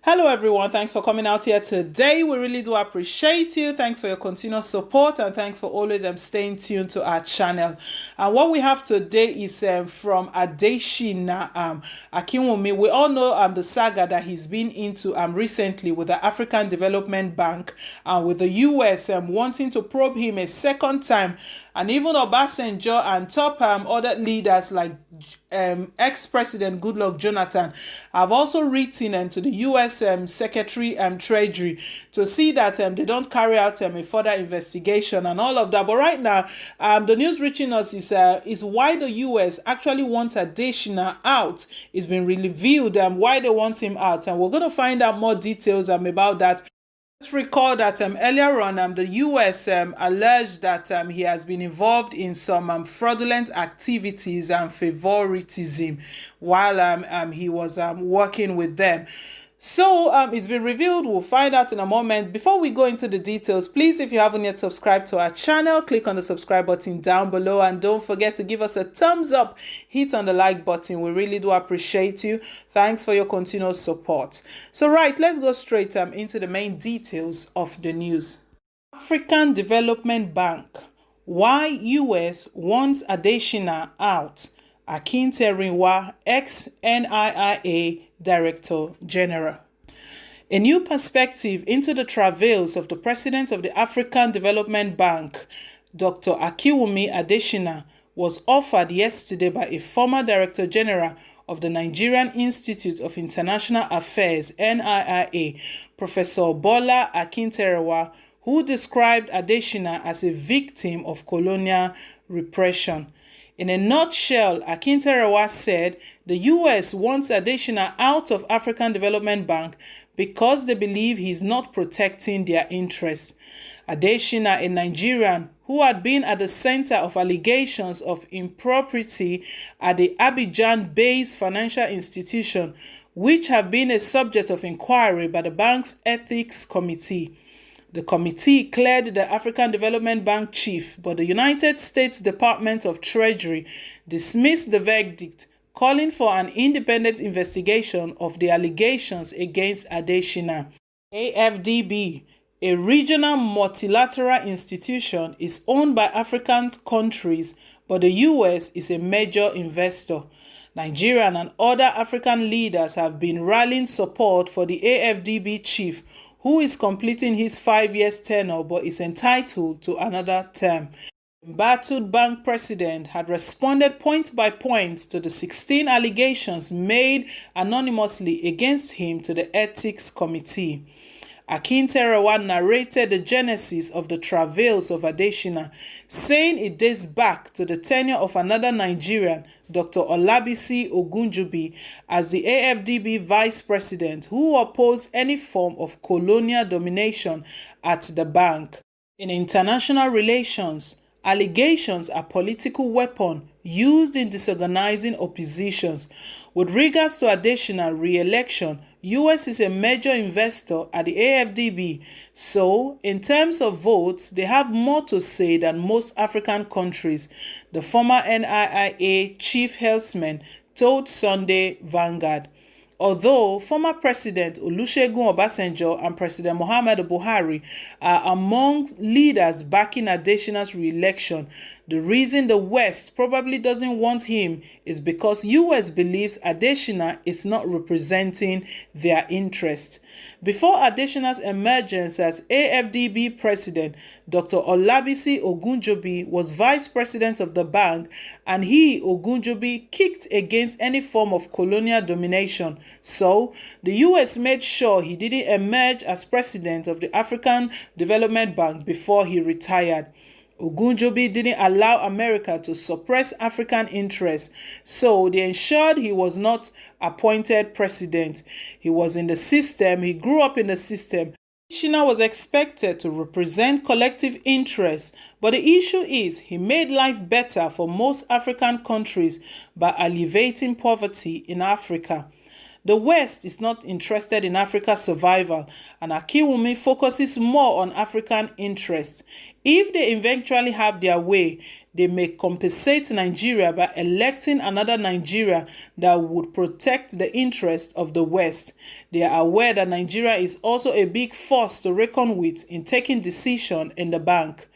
Hello everyone, thanks for coming out here today. We really do appreciate you. Thanks for your continuous support and thanks for always staying tuned to our channel. And what we have today is from Adesina Akinwumi. We all know the saga that he's been into recently with the African Development Bank and with the US wanting to probe him a second time. And even Obasanjo and top other leaders like ex-president Goodluck Jonathan have also written to the U.S. Secretary Treasury to see that they don't carry out a further investigation and all of that. But right now, the news reaching us is why the U.S. actually wants Adesina out. It's been revealed why they want him out, and we're going to find out more details about that. Let's recall that earlier on, the U.S. alleged that he has been involved in some fraudulent activities and favoritism while he was working with them. So it's been revealed. We'll find out in a moment. Before we go into the details, please, if you haven't yet subscribed to our channel, click on the subscribe button down below and don't forget to give us a thumbs up. Hit on the like button. We really do appreciate you. Thanks for your continuous support. So right, let's go straight into the main details of the news. African Development Bank. Why US wants Adesina out? Akinterenwa, ex-NIIA Director General. A new perspective into the travails of the President of the African Development Bank, Dr. Akinwumi Adesina, was offered yesterday by a former Director General of the Nigerian Institute of International Affairs, NIIA, Professor Bola Akinterenwa, who described Adesina as a victim of colonial repression. In a nutshell, Akinterenwa said the U.S. wants Adesina out of African Development Bank because they believe he's not protecting their interests. Adesina, a Nigerian who had been at the center of allegations of impropriety at the Abidjan-based financial institution, which have been a subject of inquiry by the bank's Ethics Committee. The committee cleared the African Development Bank chief, but the United States Department of Treasury dismissed the verdict, calling for an independent investigation of the allegations against Adesina. AFDB, a regional multilateral institution, is owned by African countries, but the US is a major investor. Nigerian and other African leaders have been rallying support for the AFDB chief, who is completing his 5-year tenure but is entitled to another term. The embattled bank president had responded point by point to the 16 allegations made anonymously against him to the Ethics Committee. Akinterenwa narrated the genesis of the travails of Adesina, saying it dates back to the tenure of another Nigerian, Dr. Olabisi Ogunjobi, as the AFDB vice president who opposed any form of colonial domination at the bank. In international relations, allegations are political weapon used in disorganizing oppositions. With regards to Adesina's re-election, US is a major investor at the AFDB, so in terms of votes, they have more to say than most African countries, the former NIIA chief helmsman told Sunday Vanguard. Although former President Olusegun Obasanjo and President Muhammadu Buhari are among leaders backing Adesina's re-election, the reason the West probably doesn't want him is because US believes Adesina is not representing their interest. Before Adesina's emergence as AFDB president, Dr. Olabisi Ogunjobi was vice president of the bank, and he, Ogunjobi, kicked against any form of colonial domination. So, the US made sure he didn't emerge as president of the African Development Bank before he retired. Ogunjobi didn't allow America to suppress African interests, so they ensured he was not appointed president. He was in the system, he grew up in the system. Adesina was expected to represent collective interests, but the issue is he made life better for most African countries by alleviating poverty in Africa. The West is not interested in Africa's survival, and Akinwumi focuses more on African interests. If they eventually have their way, they may compensate Nigeria by electing another Nigeria that would protect the interests of the West. They are aware that Nigeria is also a big force to reckon with in taking decisions in the bank.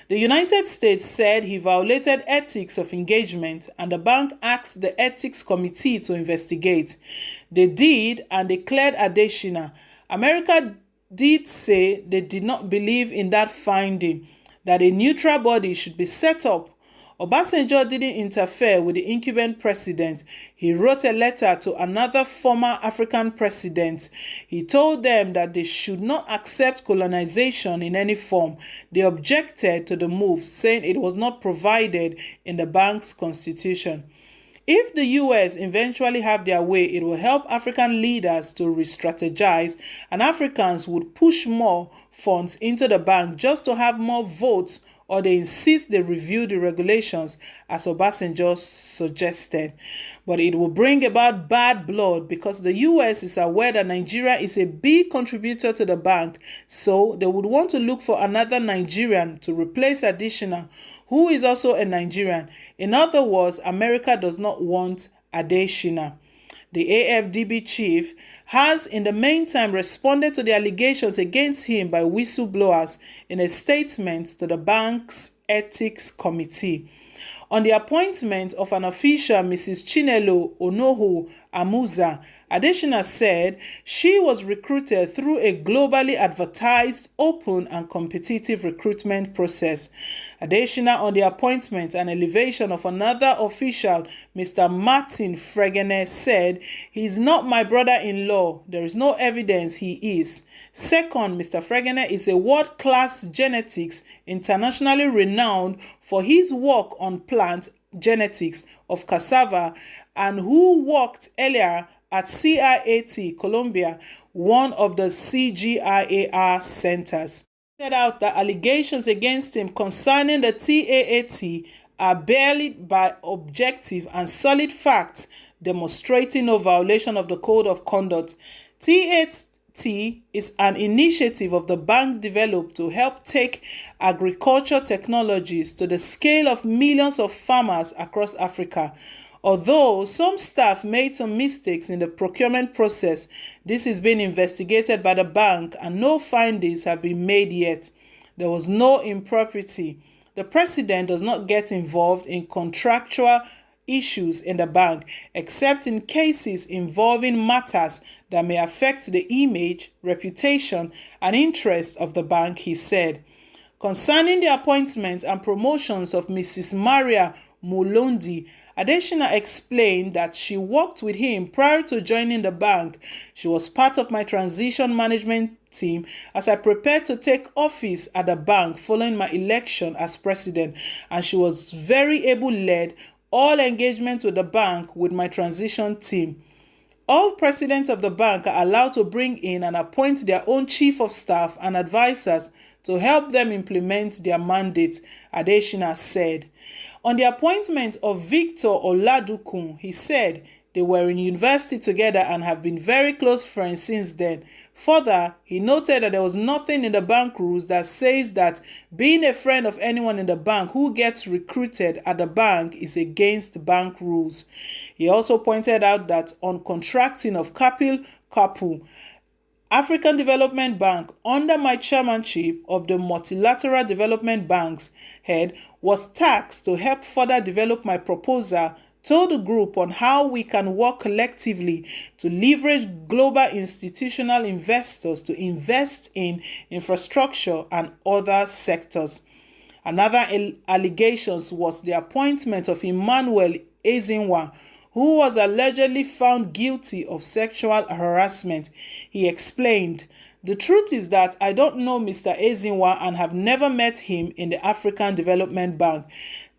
The United States said he violated ethics of engagement, and the bank asked the ethics committee to investigate. They did, and they cleared Adesina. America did say they did not believe in that finding, that a neutral body should be set up. Obasanjo didn't interfere with the incumbent president. He wrote a letter to another former African president. He told them that they should not accept colonization in any form. They objected to the move, saying it was not provided in the bank's constitution. If the US eventually have their way, it will help African leaders to re-strategize, and Africans would push more funds into the bank just to have more votes, or they insist they review the regulations as Obasanjo suggested. But it will bring about bad blood because the US is aware that Nigeria is a big contributor to the bank, so they would want to look for another Nigerian to replace Adesina, who is also a Nigerian. In other words, America does not want Adesina. The AFDB chief has in the meantime responded to the allegations against him by whistleblowers in a statement to the bank's ethics committee. On the appointment of an official, Mrs. Chinelo Onoho Amuza, Adesina said she was recruited through a globally advertised, open and competitive recruitment process. Adesina on the appointment and elevation of another official, Mr. Martin Fregene, said, "He is not my brother-in-law. There is no evidence he is." Second, Mr. Fregene is a world-class genetics, internationally renowned for his work on plant genetics of cassava, and who worked earlier at CIAT Colombia, one of the CGIAR centers. He set out that allegations against him concerning the TAAT are barely by objective and solid facts demonstrating no violation of the code of conduct. TAAT is an initiative of the bank developed to help take agriculture technologies to the scale of millions of farmers across Africa. Although some staff made some mistakes in the procurement process, this is being investigated by the bank and no findings have been made yet. There was no impropriety. The president does not get involved in contractual issues in the bank, except in cases involving matters that may affect the image, reputation, and interest of the bank, he said. Concerning the appointment and promotions of Mrs. Maria Mulondi, Adesina explained that she worked with him prior to joining the bank. She was part of my transition management team as I prepared to take office at the bank following my election as president, and she was very able-led all engagement with the bank with my transition team. All presidents of the bank are allowed to bring in and appoint their own chief of staff and advisors to help them implement their mandate, Adesina said. On the appointment of Victor Oladokun, he said they were in university together and have been very close friends since then. Further, he noted that there was nothing in the bank rules that says that being a friend of anyone in the bank who gets recruited at the bank is against bank rules. He also pointed out that on contracting of Kapil Kapu, African Development Bank, under my chairmanship of the Multilateral Development Bank's head, was tasked to help further develop my proposal to the group on how we can work collectively to leverage global institutional investors to invest in infrastructure and other sectors. Another allegations was the appointment of Emmanuel Ezinwa, who was allegedly found guilty of sexual harassment. He explained, "The truth is that I don't know Mr. Ezinwa and have never met him in the African Development Bank."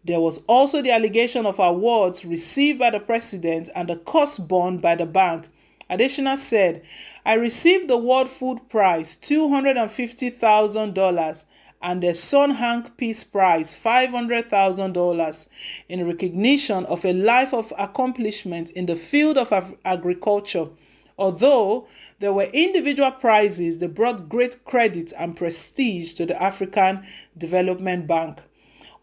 There was also the allegation of awards received by the president and the cost borne by the bank. Adesina said, "I received the World Food Prize, $250,000, and the Son Hank Peace Prize, $500,000, in recognition of a life of accomplishment in the field of agriculture. Although there were individual prizes, they brought great credit and prestige to the African Development Bank.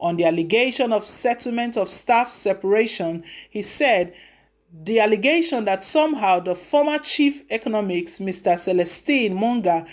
On the allegation of settlement of staff separation, he said, the allegation that somehow the former chief economics, Mr. Celestine Monga,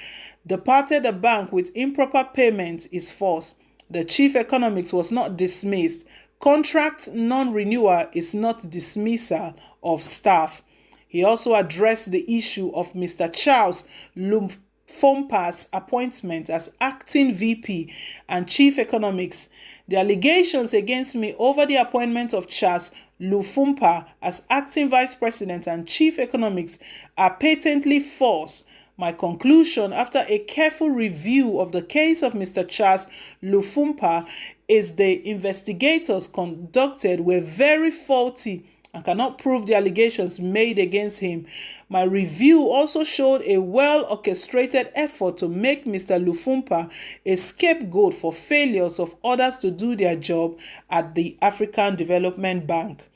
departed the bank with improper payments is false. The chief economics was not dismissed. Contract non-renewal is not dismissal of staff. He also addressed the issue of Mr. Charles Lufompa's appointment as acting VP and chief economics. The allegations against me over the appointment of Charles Lufumpa as acting vice president and chief economics are patently false. My conclusion after a careful review of the case of Mr. Charles Lufumpa is the investigators conducted were very faulty and cannot prove the allegations made against him. My review also showed a well-orchestrated effort to make Mr. Lufumpa a scapegoat for failures of others to do their job at the African Development Bank.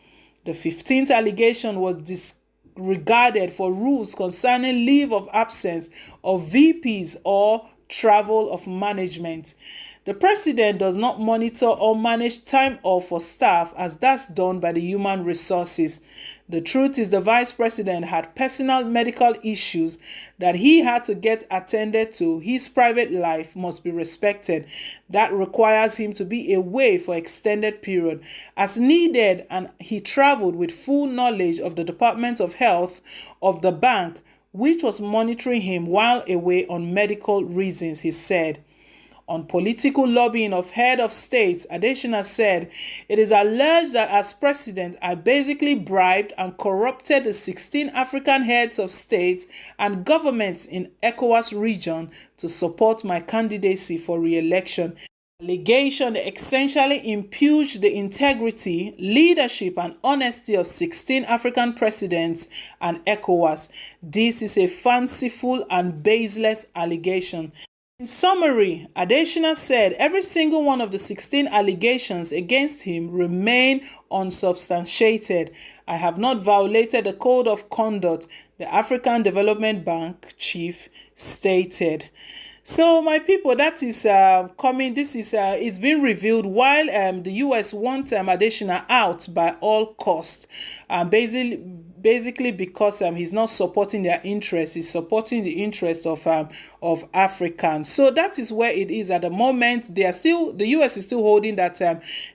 The 15th allegation was disregarded for rules concerning leave of absence of VPs or travel of management. The president does not monitor or manage time off for staff as that's done by the human resources. The truth is the vice president had personal medical issues that he had to get attended to. His private life must be respected. That requires him to be away for extended period as needed, and he traveled with full knowledge of the Department of Health of the bank, which was monitoring him while away on medical reasons, he said. On political lobbying of head of states, Adesina said, it is alleged that as president, I basically bribed and corrupted the 16 African heads of states and governments in ECOWAS region to support my candidacy for re-election. Allegation essentially impugned the integrity, leadership, and honesty of 16 African presidents and ECOWAS. This is a fanciful and baseless allegation. In summary, Adesina said every single one of the 16 allegations against him remain unsubstantiated. I have not violated the code of conduct, the African Development Bank chief stated. So, my people, that is coming. This is it's been revealed while the U.S. wants Adesina out by all costs. Basically because he's not supporting their interests, he's supporting the interests of Africans. So that is where it is at the moment. The U.S. is still holding that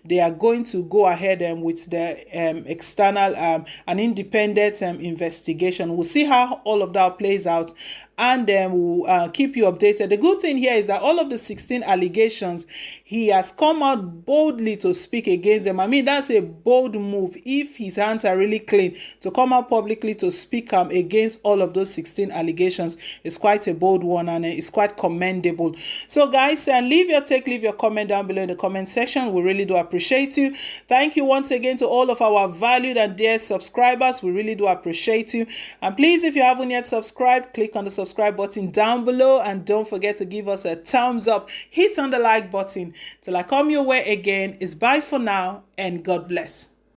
they are going to go ahead with the external and independent investigation. We'll see how all of that plays out, and then we'll keep you updated. The good thing here is that all of the 16 allegations, he has come out boldly to speak against them. I mean, that's a bold move if his hands are really clean. To come out publicly to speak against all of those 16 allegations is quite a bold one, and it's quite commendable. So guys, leave your take, leave your comment down below in the comment section. We really do appreciate you. Thank you once again to all of our valued and dear subscribers. We really do appreciate you. And please, if you haven't yet subscribed, click on the subscribe button down below, and don't forget to give us a thumbs up. Hit on the like button. Till I come your way again, it's bye for now, and God bless.